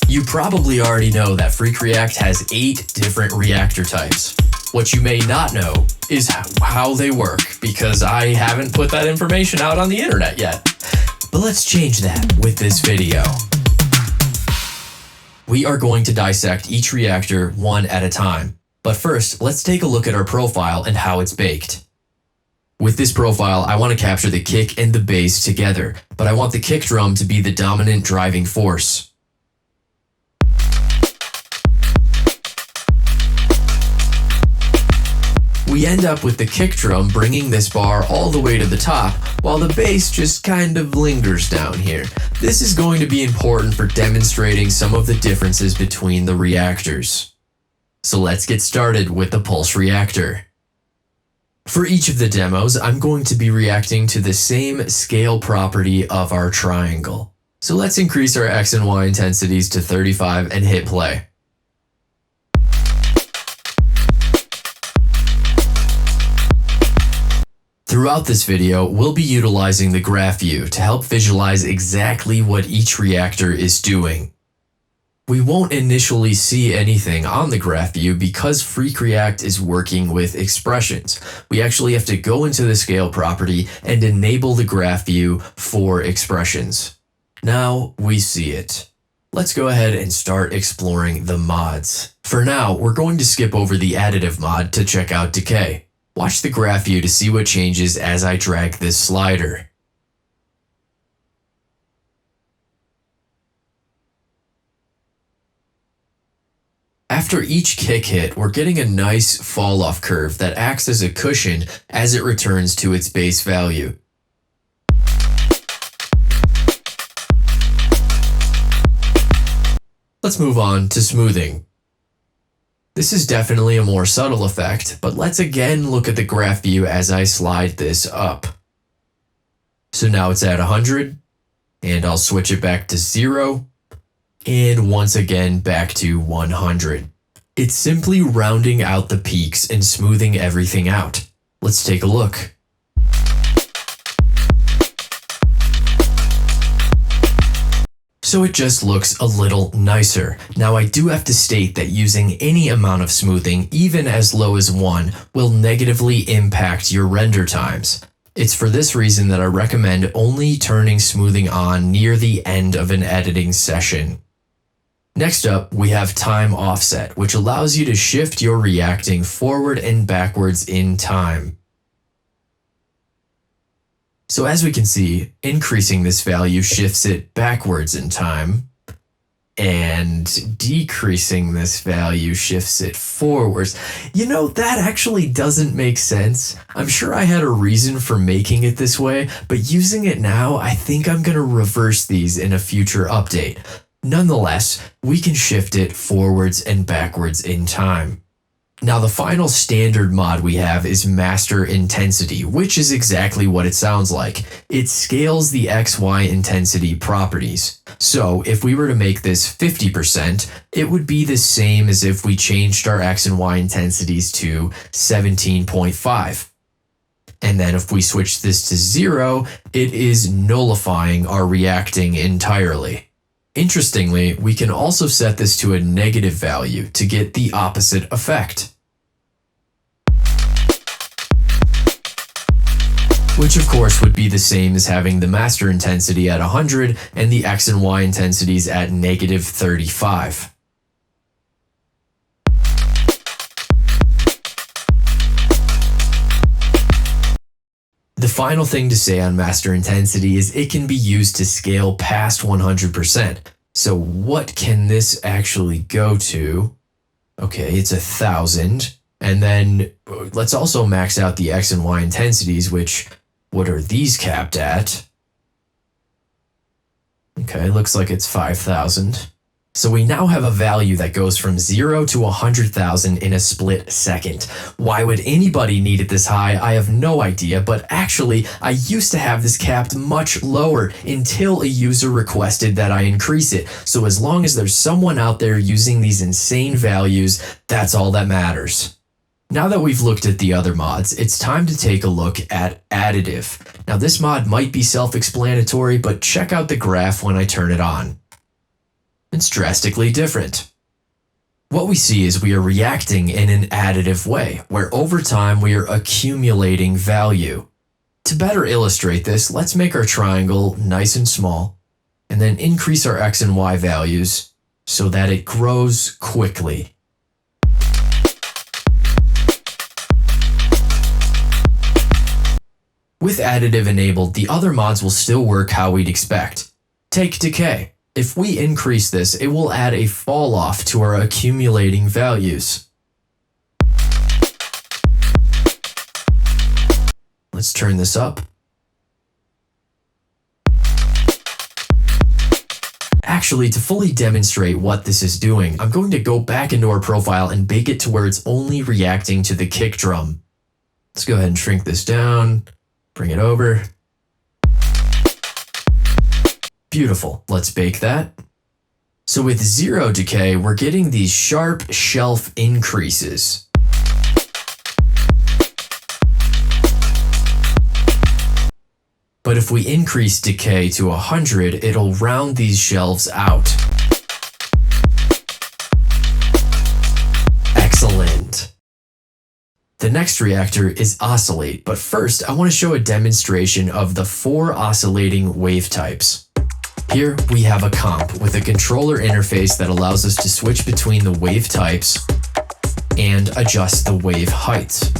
You probably already know that FreqReact has 8 different reactor types. What you may not know is how they work, because I haven't put that information out on the internet yet. But let's change that with this video. We are going to dissect each reactor one at a time. But first, let's take a look at our profile and how it's baked. With this profile, I want to capture the kick and the bass together, but I want the kick drum to be the dominant driving force. We end up with the kick drum bringing this bar all the way to the top, while the bass just kind of lingers down here. This is going to be important for demonstrating some of the differences between the reactors. So let's get started with the pulse reactor. For each of the demos, I'm going to be reacting to the same scale property of our triangle. So let's increase our X and Y intensities to 35 and hit play. Throughout this video, we'll be utilizing the graph view to help visualize exactly what each reactor is doing. We won't initially see anything on the graph view because FreqReact is working with expressions. We actually have to go into the scale property and enable the graph view for expressions. Now we see it. Let's go ahead and start exploring the mods. For now, we're going to skip over the additive mod to check out decay. Watch the graph view to see what changes as I drag this slider. After each kick hit, we're getting a nice fall-off curve that acts as a cushion as it returns to its base value. Let's move on to smoothing. This is definitely a more subtle effect, but let's again look at the graph view as I slide this up. So now it's at 100, and I'll switch it back to 0, and once again back to 100. It's simply rounding out the peaks and smoothing everything out. Let's take a look. So it just looks a little nicer. Now I do have to state that using any amount of smoothing, even as low as 1, will negatively impact your render times. It's for this reason that I recommend only turning smoothing on near the end of an editing session. Next up, we have time offset, which allows you to shift your reacting forward and backwards in time. So as we can see, increasing this value shifts it backwards in time, and decreasing this value shifts it forwards. You know, that actually doesn't make sense. I'm sure I had a reason for making it this way, but using it now, I think I'm going to reverse these in a future update. Nonetheless, we can shift it forwards and backwards in time. Now the final standard mod we have is Master Intensity, which is exactly what it sounds like. It scales the XY intensity properties. So if we were to make this 50%, it would be the same as if we changed our X and Y intensities to 17.5. And then if we switch this to 0, it is nullifying our reacting entirely. Interestingly, we can also set this to a negative value to get the opposite effect. Which of course would be the same as having the master intensity at 100 and the X and Y intensities at -35. The final thing to say on master intensity is it can be used to scale past 100%. So what can this actually go to? Okay, it's 1,000. And then let's also max out the X and Y intensities, which, what are these capped at? Okay, looks like it's 5,000. So we now have a value that goes from 0 to 100,000 in a split second. Why would anybody need it this high? I have no idea, but actually, I used to have this capped much lower until a user requested that I increase it. So as long as there's someone out there using these insane values, that's all that matters. Now that we've looked at the other mods, it's time to take a look at additive. Now this mod might be self-explanatory, but check out the graph when I turn it on. It's drastically different. What we see is we are reacting in an additive way, where over time we are accumulating value. To better illustrate this, let's make our triangle nice and small, and then increase our x and y values so that it grows quickly. With additive enabled, the other mods will still work how we'd expect. Take decay. If we increase this, it will add a fall off to our accumulating values. Let's turn this up. Actually, to fully demonstrate what this is doing, I'm going to go back into our profile and bake it to where it's only reacting to the kick drum. Let's go ahead and shrink this down, bring it over. Beautiful, let's bake that. So with 0 decay, we're getting these sharp shelf increases. But if we increase decay to 100, it'll round these shelves out. Excellent. The next reactor is Oscillate, but first I want to show a demonstration of the 4 oscillating wave types. Here we have a comp with a controller interface that allows us to switch between the wave types and adjust the wave heights.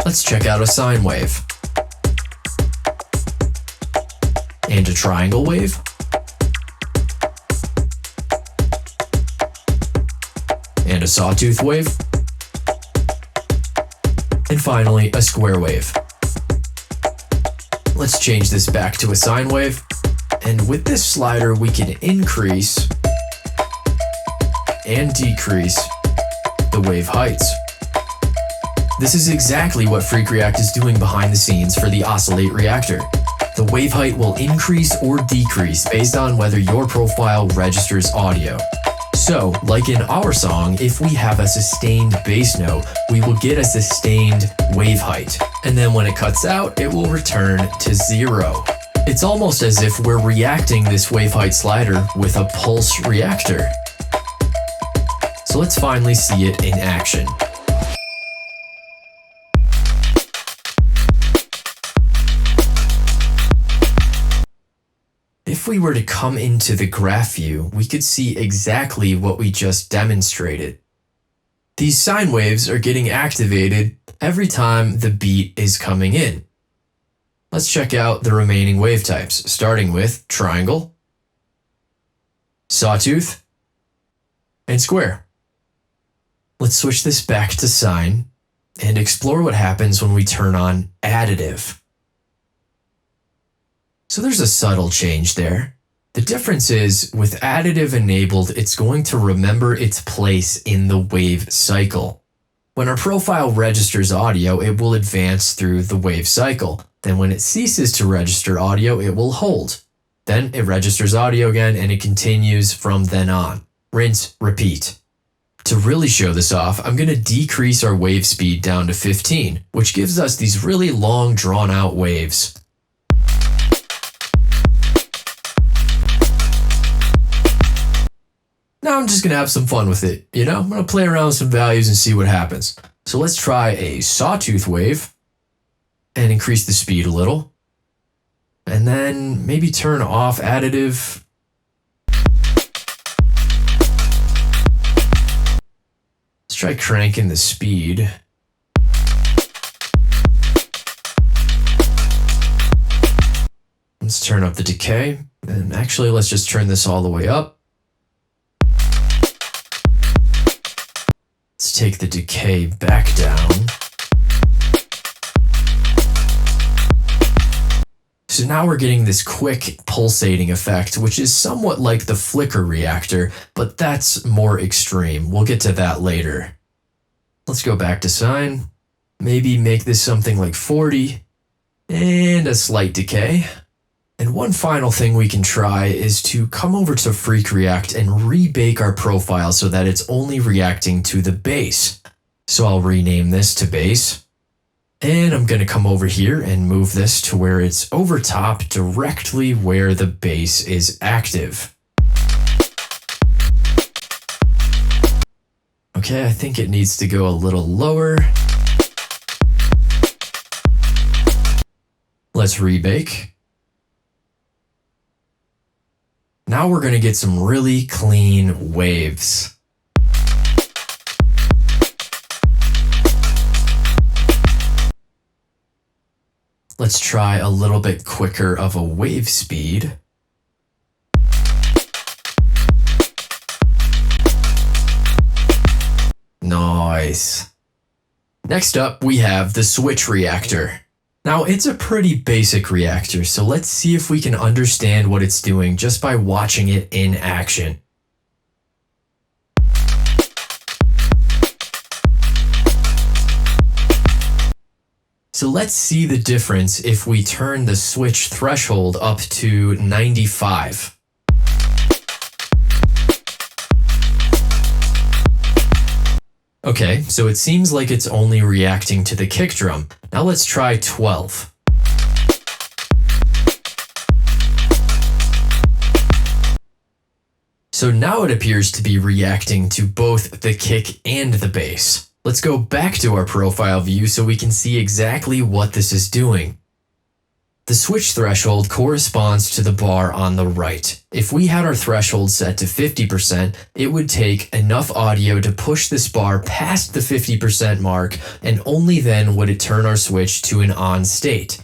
Let's check out a sine wave and a triangle wave and a sawtooth wave, and finally a square wave. Let's change this back to a sine wave, and with this slider we can increase and decrease the wave heights. This is exactly what FreqReact is doing behind the scenes for the Oscillate reactor. The wave height will increase or decrease based on whether your profile registers audio. So, like in our song, if we have a sustained bass note, we will get a sustained wave height. And then when it cuts out, it will return to 0. It's almost as if we're reacting this wave height slider with a pulse reactor. So let's finally see it in action. If we were to come into the graph view, we could see exactly what we just demonstrated. These sine waves are getting activated every time the beat is coming in. Let's check out the remaining wave types, starting with triangle, sawtooth, and square. Let's switch this back to sine and explore what happens when we turn on additive. So there's a subtle change there. The difference is, with additive enabled, it's going to remember its place in the wave cycle. When our profile registers audio, it will advance through the wave cycle. Then when it ceases to register audio, it will hold. Then it registers audio again and it continues from then on. Rinse, repeat. To really show this off, I'm going to decrease our wave speed down to 15, which gives us these really long drawn out waves. Now I'm just going to have some fun with it, I'm going to play around with some values and see what happens. So let's try a sawtooth wave and increase the speed a little. And then maybe turn off additive. Let's try cranking the speed. Let's turn up the decay. And actually, let's just turn this all the way up. Let's take the decay back down. So now we're getting this quick pulsating effect, which is somewhat like the flicker reactor, but that's more extreme. We'll get to that later. Let's go back to sine. Maybe make this something like 40 and a slight decay. And one final thing we can try is to come over to FreqReact and rebake our profile so that it's only reacting to the bass. So I'll rename this to bass. And I'm going to come over here and move this to where it's over top, directly where the bass is active. Okay, I think it needs to go a little lower. Let's rebake. Now we're going to get some really clean waves. Let's try a little bit quicker of a wave speed. Nice. Next up, we have the switch reactor. Now, it's a pretty basic reactor, so let's see if we can understand what it's doing just by watching it in action. So let's see the difference if we turn the switch threshold up to 95. Okay, so it seems like it's only reacting to the kick drum. Now let's try 12. So now it appears to be reacting to both the kick and the bass. Let's go back to our profile view so we can see exactly what this is doing. The switch threshold corresponds to the bar on the right. If we had our threshold set to 50%, it would take enough audio to push this bar past the 50% mark, and only then would it turn our switch to an on state.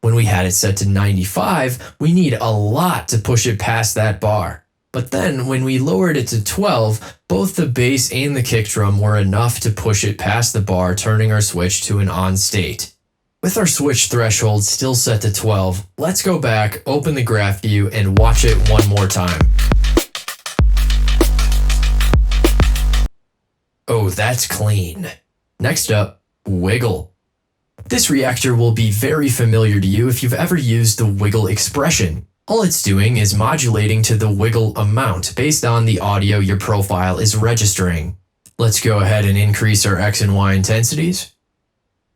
When we had it set to 95, we need a lot to push it past that bar. But then when we lowered it to 12, both the bass and the kick drum were enough to push it past the bar, turning our switch to an on state. With our switch threshold still set to 12, let's go back, open the graph view, and watch it one more time. Oh, that's clean. Next up, wiggle. This reactor will be very familiar to you if you've ever used the wiggle expression. All it's doing is modulating to the wiggle amount based on the audio your profile is registering. Let's go ahead and increase our X and Y intensities.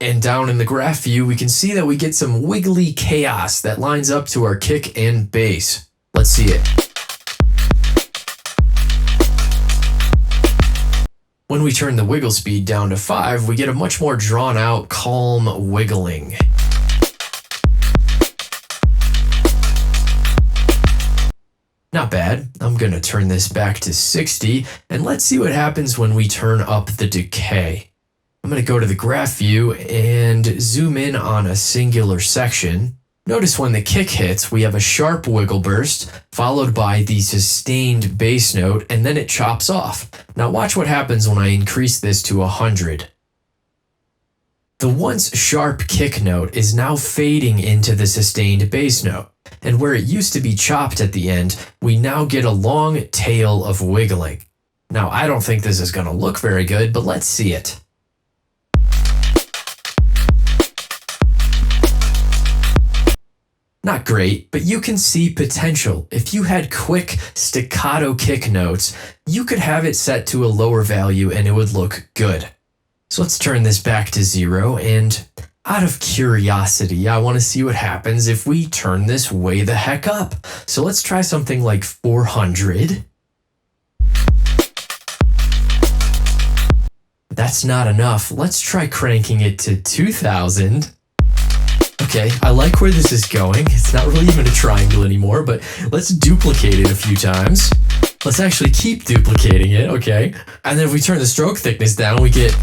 And down in the graph view, we can see that we get some wiggly chaos that lines up to our kick and bass. Let's see it. When we turn the wiggle speed down to 5, we get a much more drawn out, calm wiggling. Not bad. I'm gonna turn this back to 60, and let's see what happens when we turn up the decay. I'm going to go to the graph view and zoom in on a singular section. Notice when the kick hits, we have a sharp wiggle burst, followed by the sustained bass note, and then it chops off. Now watch what happens when I increase this to 100. The once sharp kick note is now fading into the sustained bass note, and where it used to be chopped at the end, we now get a long tail of wiggling. Now I don't think this is going to look very good, but let's see it. Not great, but you can see potential. If you had quick staccato kick notes, you could have it set to a lower value and it would look good. So let's turn this back to 0, and out of curiosity, I want to see what happens if we turn this way the heck up. So let's try something like 400. That's not enough. Let's try cranking it to 2000. Okay, I like where this is going. It's not really even a triangle anymore, but let's duplicate it a few times. Let's actually keep duplicating it, okay? And then if we turn the stroke thickness down, we get...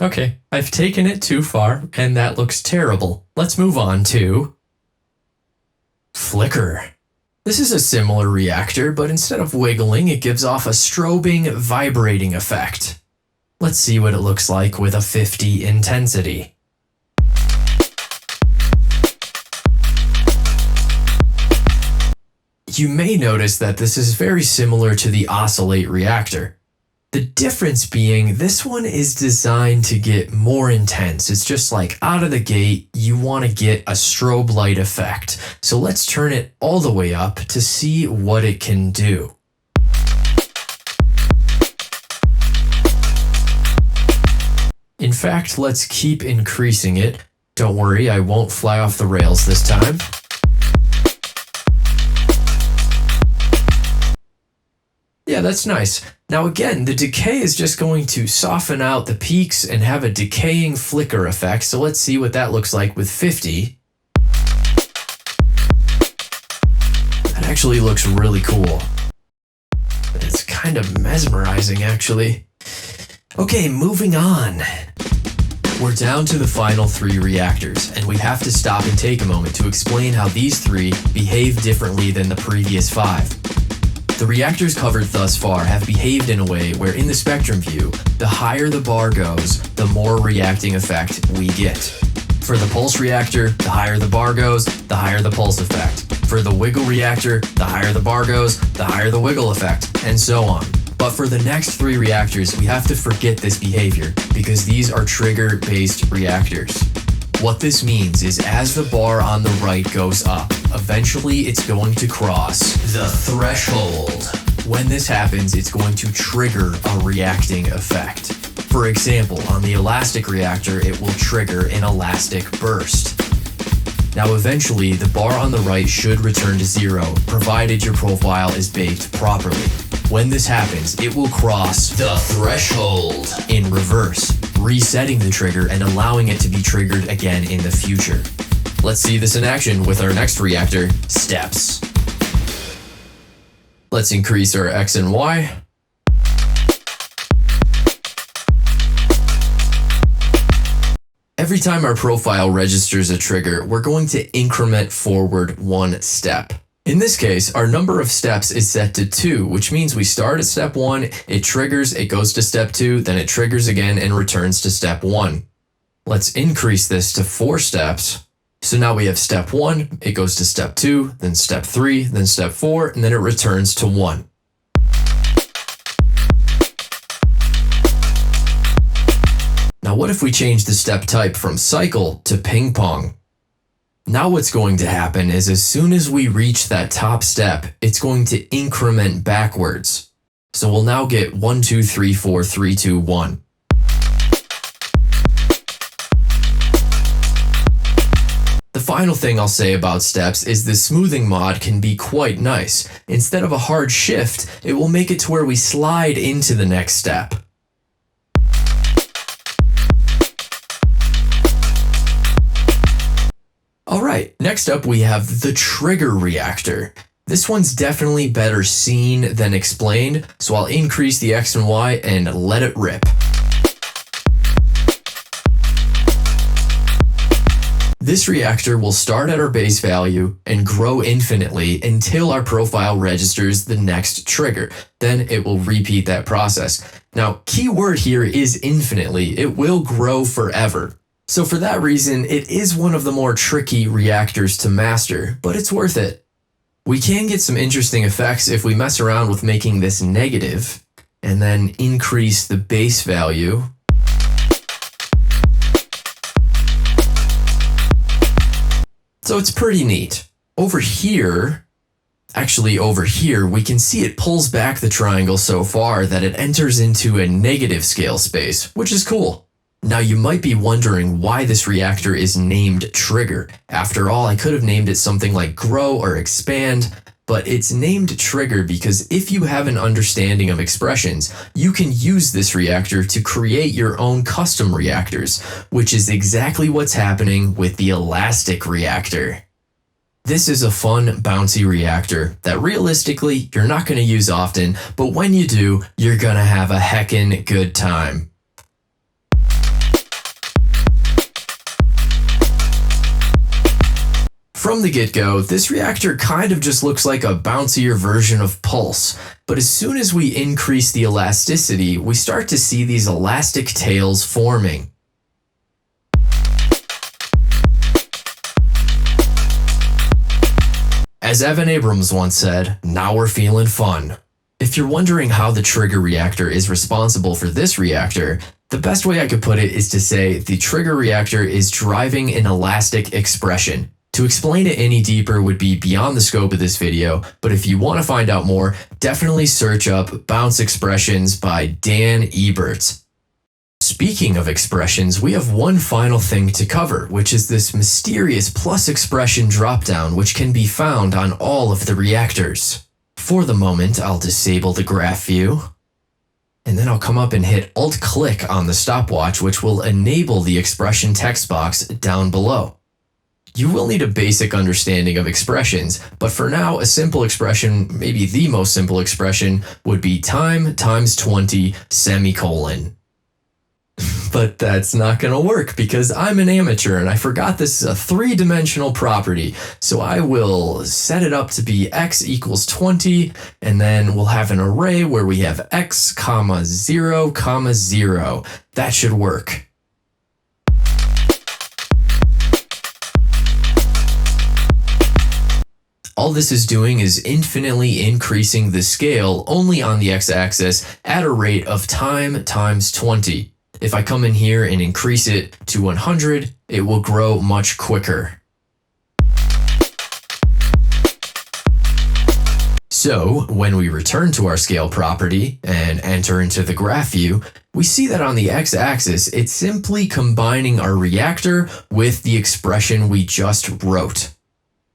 Okay, I've taken it too far, and that looks terrible. Let's move on to... flicker. This is a similar reactor, but instead of wiggling, it gives off a strobing, vibrating effect. Let's see what it looks like with a 50 intensity. You may notice that this is very similar to the Oscillate reactor. The difference being this one is designed to get more intense. It's just like out of the gate, you want to get a strobe light effect. So let's turn it all the way up to see what it can do. In fact, let's keep increasing it. Don't worry, I won't fly off the rails this time. Yeah, that's nice. Now again, the decay is just going to soften out the peaks and have a decaying flicker effect. So let's see what that looks like with 50. That actually looks really cool. It's kind of mesmerizing, actually. Okay, moving on. We're down to the final 3 reactors, and we have to stop and take a moment to explain how these 3 behave differently than the previous 5. The reactors covered thus far have behaved in a way where in the spectrum view, the higher the bar goes, the more reacting effect we get. For the pulse reactor, the higher the bar goes, the higher the pulse effect. For the wiggle reactor, the higher the bar goes, the higher the wiggle effect, and so on. But for the next 3 reactors, we have to forget this behavior because these are trigger-based reactors. What this means is as the bar on the right goes up, eventually it's going to cross the threshold. When this happens, it's going to trigger a reacting effect. For example, on the elastic reactor, it will trigger an elastic burst. Now eventually, the bar on the right should return to 0, provided your profile is baked properly. When this happens, it will cross the threshold in reverse, resetting the trigger and allowing it to be triggered again in the future. Let's see this in action with our next reactor, steps. Let's increase our X and Y. Every time our profile registers a trigger, we're going to increment forward 1 step. In this case, our number of steps is set to 2, which means we start at step 1, it triggers, it goes to step 2, then it triggers again and returns to step 1. Let's increase this to 4 steps. So now we have step 1, it goes to step 2, then step 3, then step 4, and then it returns to 1. Now what if we change the step type from cycle to ping pong? Now what's going to happen is as soon as we reach that top step, it's going to increment backwards. So we'll now get 1, 2, 3, 4, 3, 2, 1. The final thing I'll say about steps is the smoothing mod can be quite nice. Instead of a hard shift, it will make it to where we slide into the next step. Alright, next up we have the trigger reactor. This one's definitely better seen than explained, so I'll increase the X and Y and let it rip. This reactor will start at our base value and grow infinitely until our profile registers the next trigger. Then it will repeat that process. Now, key word here is infinitely. It will grow forever. So for that reason, it is one of the more tricky reactors to master, but it's worth it. We can get some interesting effects if we mess around with making this negative and then increase the base value. So it's pretty neat. Over here, we can see it pulls back the triangle so far that it enters into a negative scale space, which is cool. Now you might be wondering why this reactor is named trigger. After all, I could have named it something like grow or expand, but it's named trigger because if you have an understanding of expressions, you can use this reactor to create your own custom reactors, which is exactly what's happening with the elastic reactor. This is a fun, bouncy reactor that realistically you're not going to use often, but when you do, you're going to have a heckin' good time. From the get-go, this reactor kind of just looks like a bouncier version of Pulse, but as soon as we increase the elasticity, we start to see these elastic tails forming. As Evan Abrams once said, now we're feeling fun. If you're wondering how the trigger reactor is responsible for this reactor, the best way I could put it is to say the trigger reactor is driving an elastic expression. To explain it any deeper would be beyond the scope of this video, but if you want to find out more, definitely search up Bounce Expressions by Dan Ebert. Speaking of expressions, we have one final thing to cover, which is this mysterious plus expression dropdown, which can be found on all of the reactors. For the moment, I'll disable the graph view, and then I'll come up and hit Alt-click on the stopwatch, which will enable the expression text box down below. You will need a basic understanding of expressions, but for now, a simple expression, maybe the most simple expression, would be time times 20 semicolon. But that's not going to work because I'm an amateur and I forgot this is a three-dimensional property. So I will set it up to be x equals 20, and then we'll have an array where we have x, comma, 0, comma, 0. That should work. All this is doing is infinitely increasing the scale only on the x-axis at a rate of time times 20. If I come in here and increase it to 100, it will grow much quicker. So when we return to our scale property and enter into the graph view, we see that on the x-axis, it's simply combining our reactor with the expression we just wrote.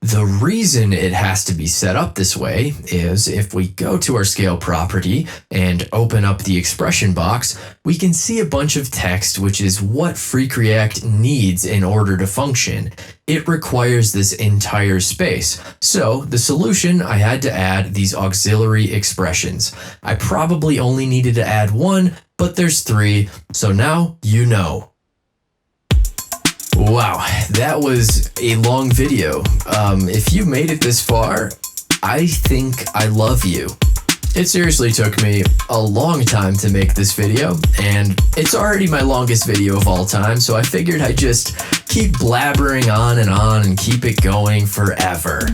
The reason it has to be set up this way is if we go to our scale property and open up the expression box, we can see a bunch of text, which is what FreqReact needs in order to function. It requires this entire space. So the solution, I had to add these auxiliary expressions. I probably only needed to add one, but there's three, so now you know. Wow, that was a long video. If you made it this far, I think I love you. It seriously took me a long time to make this video, and it's already my longest video of all time, so I figured I'd just keep blabbering on and keep it going forever.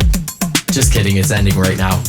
Just kidding, it's ending right now.